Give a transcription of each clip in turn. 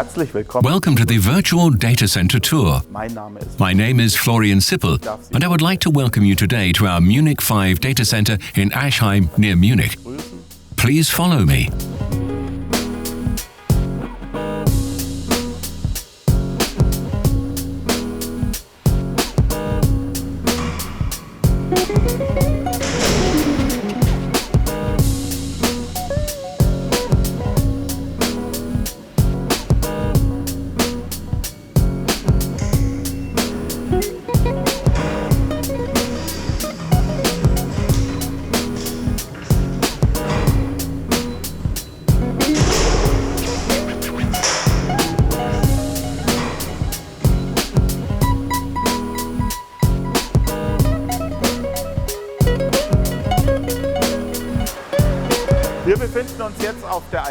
Welcome to the virtual data center tour. My name is Florian Sippel, and I would like to welcome you today to our Munich 5 data center in Aschheim near Munich. Please follow me.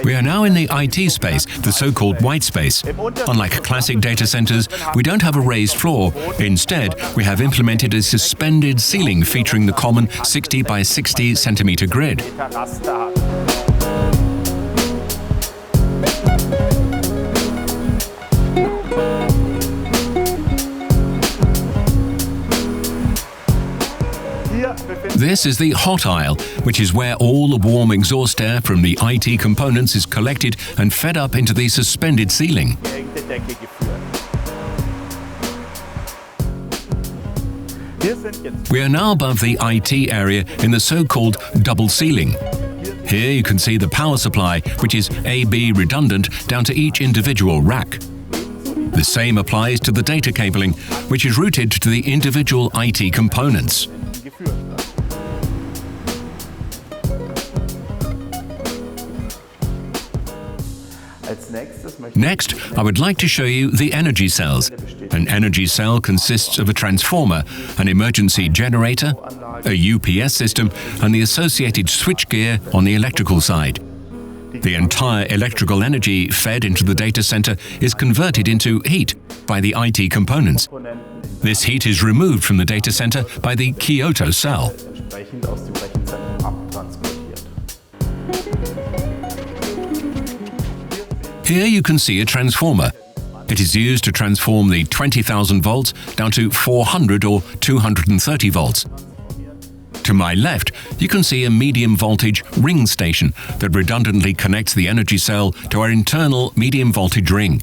We are now in the IT space, the so-called white space. Unlike classic data centers, we don't have a raised floor. Instead, we have implemented a suspended ceiling featuring the common 60 by 60 centimeter grid. This is the hot aisle, which is where all the warm exhaust air from the IT components is collected and fed up into the suspended ceiling. We are now above the IT area in the so-called double ceiling. Here you can see the power supply, which is AB redundant down to each individual rack. The same applies to the data cabling, which is routed to the individual IT components. Next, I would like to show you the energy cells. An energy cell consists of a transformer, an emergency generator, a UPS system, and the associated switchgear on the electrical side. The entire electrical energy fed into the data center is converted into heat by the IT components. This heat is removed from the data center by the Kyoto cell. Here you can see a transformer. It is used to transform the 20,000 volts down to 400 or 230 volts. To my left, you can see a medium voltage ring station that redundantly connects the energy cell to our internal medium voltage ring.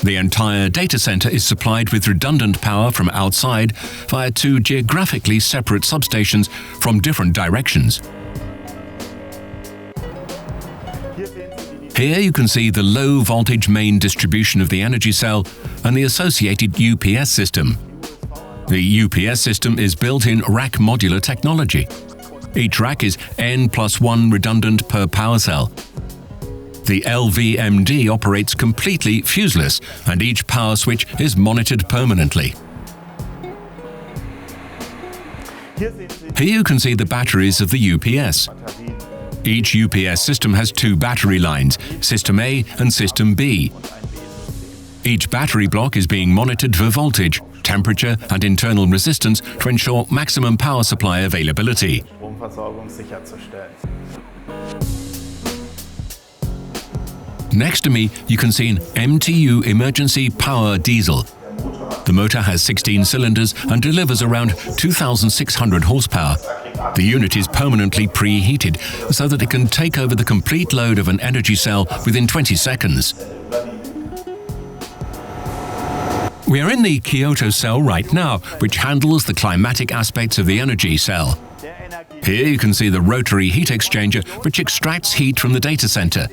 The entire data center is supplied with redundant power from outside via two geographically separate substations from different directions. Here you can see the low-voltage main distribution of the energy cell and the associated UPS system. The UPS system is built in rack modular technology. Each rack is N+1 redundant per power cell. The LVMD operates completely fuseless, and each power switch is monitored permanently. Here you can see the batteries of the UPS. Each UPS system has two battery lines, System A and System B. Each battery block is being monitored for voltage, temperature and internal resistance to ensure maximum power supply availability. Next to me, you can see an MTU emergency power diesel. The motor has 16 cylinders and delivers around 2,600 horsepower. The unit is permanently preheated so that it can take over the complete load of an energy cell within 20 seconds. We are in the Kyoto cell right now, which handles the climatic aspects of the energy cell. Here you can see the rotary heat exchanger, which extracts heat from the data center.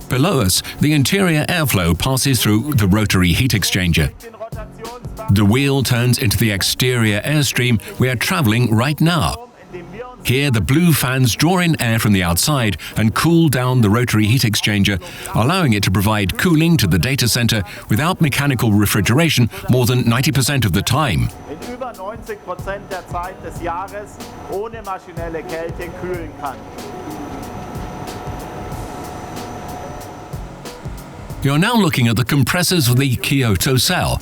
Below us, the interior airflow passes through the rotary heat exchanger. The wheel turns into the exterior airstream we are traveling right now. Here, the blue fans draw in air from the outside and cool down the rotary heat exchanger, allowing it to provide cooling to the data center without mechanical refrigeration more than 90% of the time. Über 90% der Zeit des Jahres ohne maschinelle Kälte kühlen kann. You're now looking at the compressors of the Kyoto cell.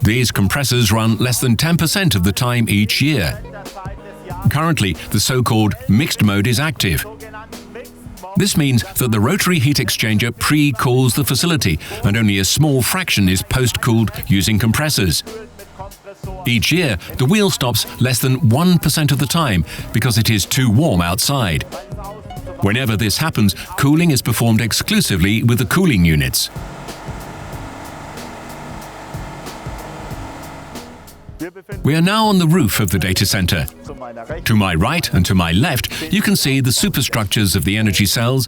These compressors run less than 10% of the time each year. Currently, the so-called mixed mode is active. This means that the rotary heat exchanger pre-cools the facility, and only a small fraction is post-cooled using compressors. Each year, the wheel stops less than 1% of the time because it is too warm outside. Whenever this happens, cooling is performed exclusively with the cooling units. We are now on the roof of the data center. To my right and to my left, you can see the superstructures of the energy cells.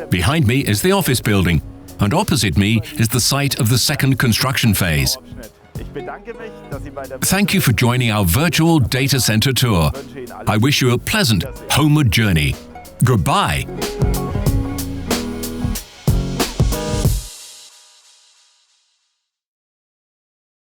Behind me is the office building, and opposite me is the site of the second construction phase. Thank you for joining our virtual data center tour. I wish you a pleasant homeward journey. Goodbye.